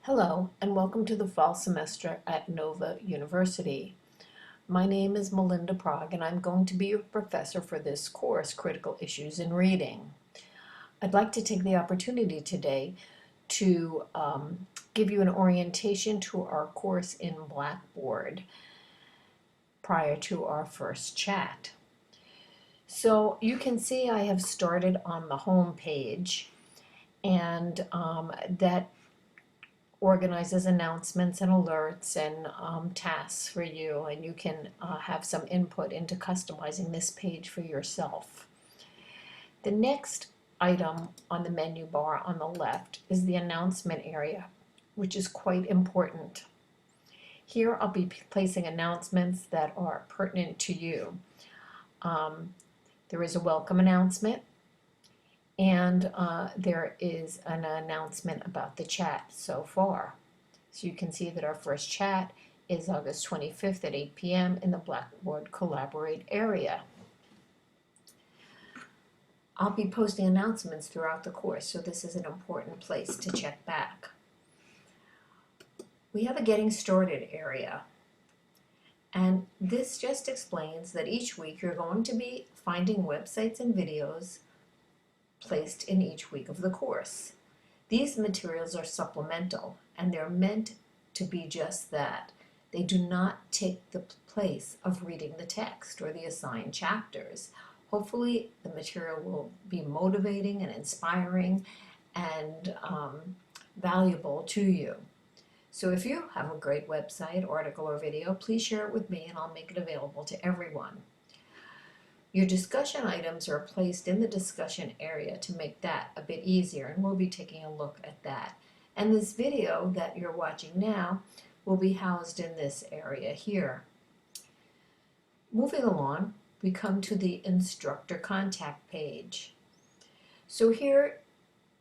Hello, and welcome to the fall semester at Nova University. My name is Melinda Prague, and I'm going to be your professor for this course, Critical Issues in Reading. I'd like to take the opportunity today to give you an orientation to our course in Blackboard prior to our first chat. So you can see I have started on the home page, and that organizes announcements and alerts and tasks for you, and you can have some input into customizing this page for yourself. The next item on the menu bar on the left is the announcement area, which is quite important. Here I'll be placing announcements that are pertinent to you. There is a welcome announcement, and there is an announcement about the chat so far. So you can see that our first chat is August 25th at 8 p.m. in the Blackboard Collaborate area. I'll be posting announcements throughout the course, so this is an important place to check back. We have a Getting Started area, and this just explains that each week you're going to be finding websites and videos placed in each week of the course. These materials are supplemental, and they're meant to be just that. They do not take the place of reading the text or the assigned chapters. Hopefully the material will be motivating and inspiring and valuable to you. So if you have a great website, article, or video, please share it with me and I'll make it available to everyone. Your discussion items are placed in the discussion area to make that a bit easier, and we'll be taking a look at that. And this video that you're watching now will be housed in this area here. Moving along, we come to the instructor contact page. So here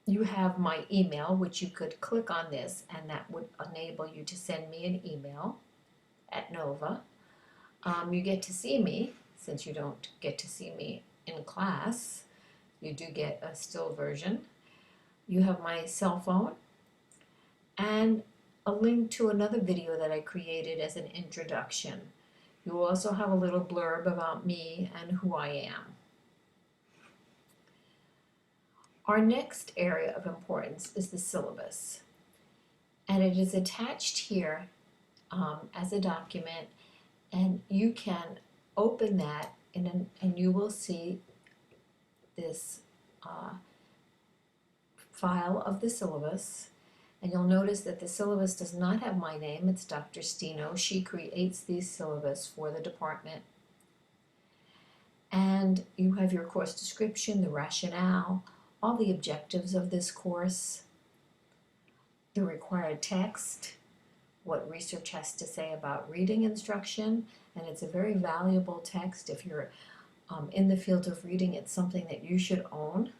you have my email, which you could click on this, and that would enable you to send me an email at Nova. You get to see me. Since you don't get to see me in class, you do get a still version. You have my cell phone and a link to another video that I created as an introduction. You will also have a little blurb about me and who I am. Our next area of importance is the syllabus, and it is attached here as a document, and you can open that and you will see this file of the syllabus, and you'll notice that the syllabus does not have my name. It's Dr. Stino. She creates these syllabus for the department. And you have your course description, the rationale, all the objectives of this course, the required text, what research has to say about reading instruction, and it's a very valuable text. If you're in the field of reading, it's something that you should own.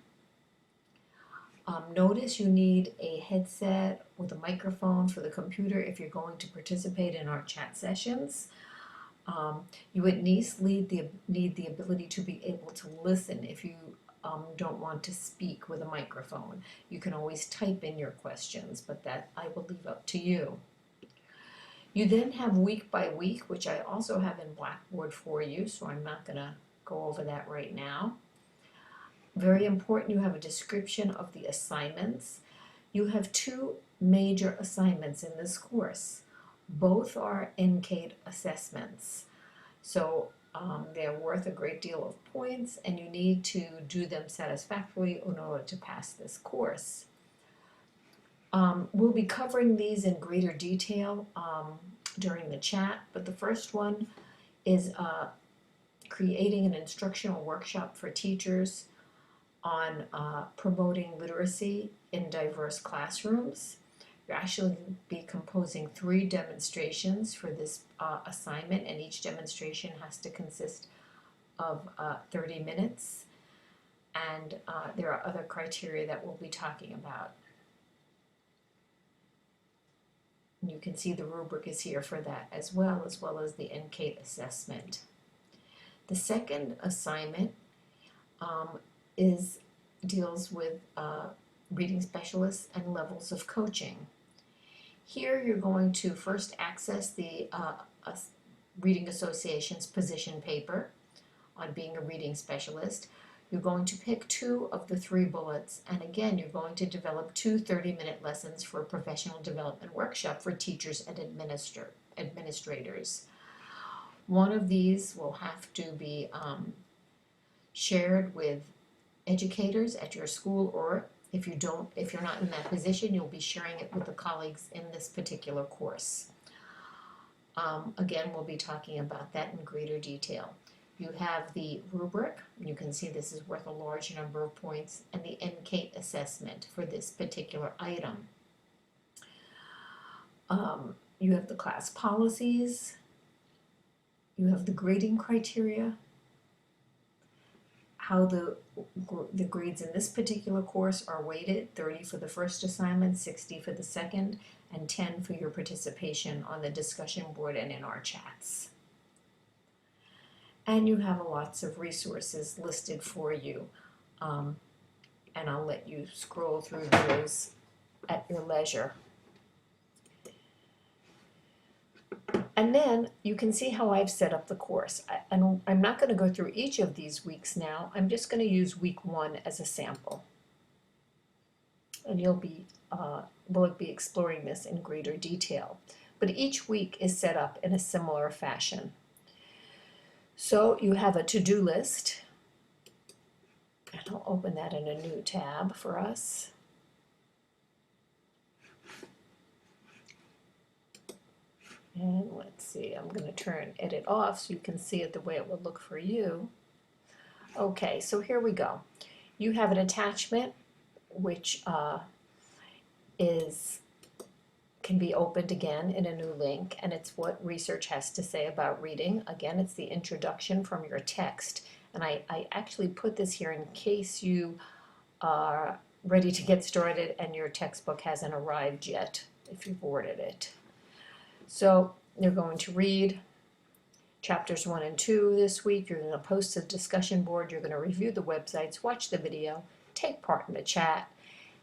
Notice you need a headset with a microphone for the computer if you're going to participate in our chat sessions. You at least need the ability to be able to listen if you don't want to speak with a microphone. You can always type in your questions, but that I will leave up to you. You then have week by week, which I also have in Blackboard for you, so I'm not going to go over that right now. Very important, you have a description of the assignments. You have two major assignments in this course. Both are NCATE assessments, so they're worth a great deal of points, and you need to do them satisfactorily in order to pass this course. We'll be covering these in greater detail during the chat, but the first one is creating an instructional workshop for teachers on promoting literacy in diverse classrooms. You'll actually be composing 3 demonstrations for this assignment, and each demonstration has to consist of 30 minutes, and there are other criteria that we'll be talking about. You can see the rubric is here for that as well as the NCATE assessment. The second assignment deals with reading specialists and levels of coaching. Here you're going to first access the Reading Association's position paper on being a reading specialist. You're going to pick 2 of the 3 bullets, and again, you're going to develop 2 30-minute lessons for a professional development workshop for teachers and administrators. One of these will have to be shared with educators at your school, or if you're not in that position, you'll be sharing it with the colleagues in this particular course. Again, we'll be talking about that in greater detail. You have the rubric. You can see this is worth a large number of points, and the NCATE assessment for this particular item. You have the class policies. You have the grading criteria, how the grades in this particular course are weighted, 30 for the first assignment, 60 for the second, and 10 for your participation on the discussion board and in our chats. And you have lots of resources listed for you, and I'll let you scroll through those at your leisure. And then you can see how I've set up the course. And I'm not going to go through each of these weeks now. I'm just going to use week 1 as a sample. And we'll be exploring this in greater detail. But each week is set up in a similar fashion. So you have a to-do list. And I'll open that in a new tab for us. And let's see, I'm going to turn edit off so you can see it the way it would look for you. Okay, so here we go. You have an attachment which can be opened again in a new link, and it's what research has to say about reading. Again, it's the introduction from your text, and I actually put this here in case you are ready to get started and your textbook hasn't arrived yet, if you've ordered it. So you're going to read chapters 1 and 2 this week. You're going to post a discussion board. You're going to review the websites, watch the video, take part in the chat,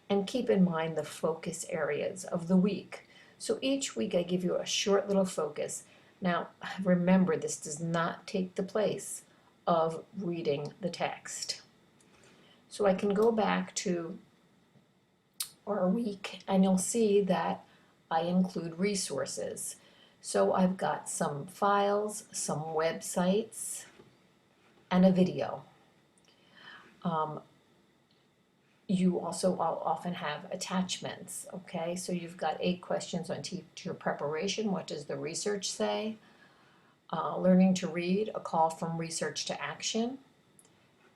and keep in mind the focus areas of the week. So each week I give you a short little focus. Now remember, this does not take the place of reading the text. So I can go back to our week and you'll see that I include resources. So I've got some files, some websites, and a video. You also often have attachments, okay? So you've got 8 questions on teacher preparation. What does the research say? Learning to read, a call from research to action.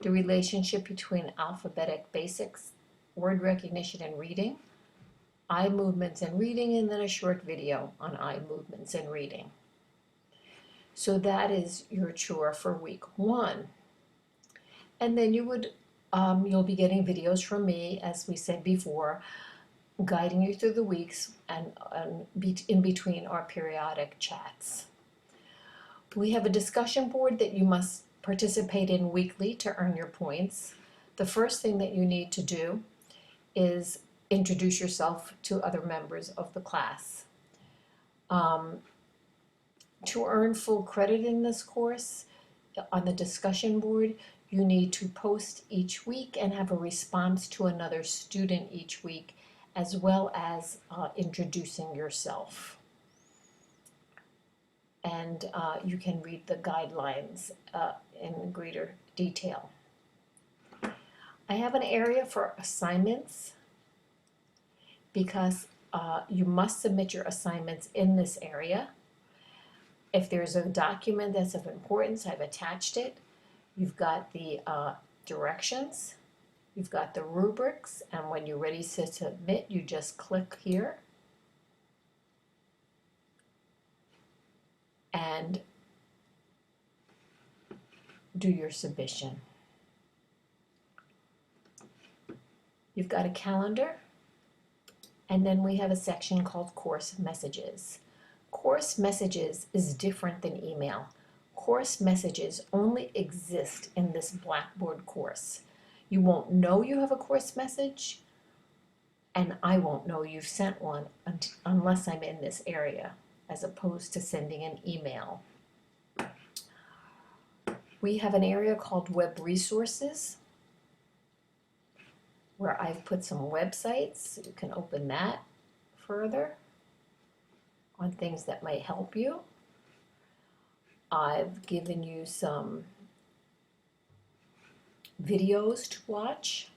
The relationship between alphabetic basics, word recognition, and reading. Eye movements and reading, and then a short video on eye movements and reading. So that is your chore for week 1. And then you'll be getting videos from me, as we said before, guiding you through the weeks and in between our periodic chats. We have a discussion board that you must participate in weekly to earn your points. The first thing that you need to do is introduce yourself to other members of the class. To earn full credit in this course, on the discussion board, you need to post each week and have a response to another student each week, as well as introducing yourself. And you can read the guidelines in greater detail. I have an area for assignments, because you must submit your assignments in this area. If there's a document that's of importance, I've attached it. You've got the directions, you've got the rubrics, and when you're ready to submit, you just click here and do your submission. You've got a calendar. And then we have a section called Course Messages. Course Messages is different than email. Course Messages only exist in this Blackboard course. You won't know you have a course message, and I won't know you've sent one unless I'm in this area, as opposed to sending an email. We have an area called Web Resources, where I've put some websites. You can open that further on things that might help you. I've given you some videos to watch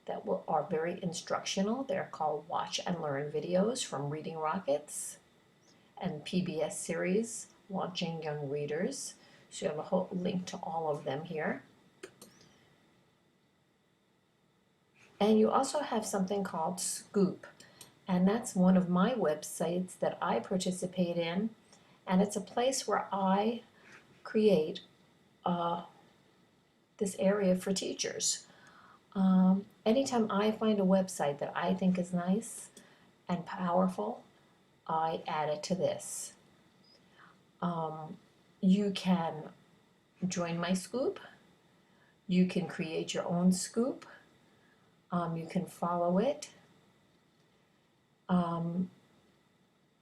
that are very instructional. They're called Watch and Learn videos from Reading Rockets and PBS series, Launching Young Readers. So you have a whole link to all of them here. And you also have something called Scoop, and that's one of my websites that I participate in, and it's a place where I create this area for teachers. Anytime I find a website that I think is nice and powerful, I add it to this. You can join my Scoop. You can create your own Scoop. You can follow it. And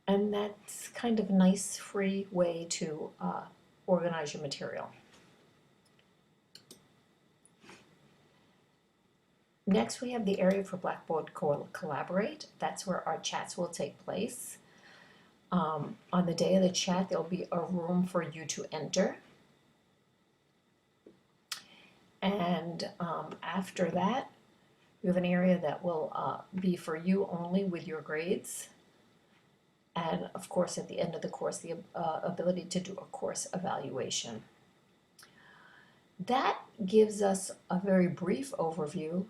that's kind of a nice free way to organize your material. Next, we have the area for Blackboard Collaborate. That's where our chats will take place. On the day of the chat, there'll be a room for you to enter. And after that, we have an area that will be for you only with your grades. And of course, at the end of the course, the ability to do a course evaluation. That gives us a very brief overview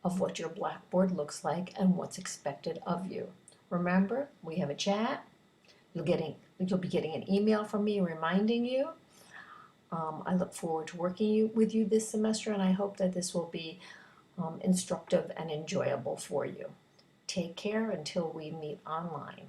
of what your Blackboard looks like and what's expected of you. Remember, we have a chat. You'll be getting an email from me reminding you. I look forward to working with you this semester, and I hope that this will be instructive and enjoyable for you. Take care until we meet online.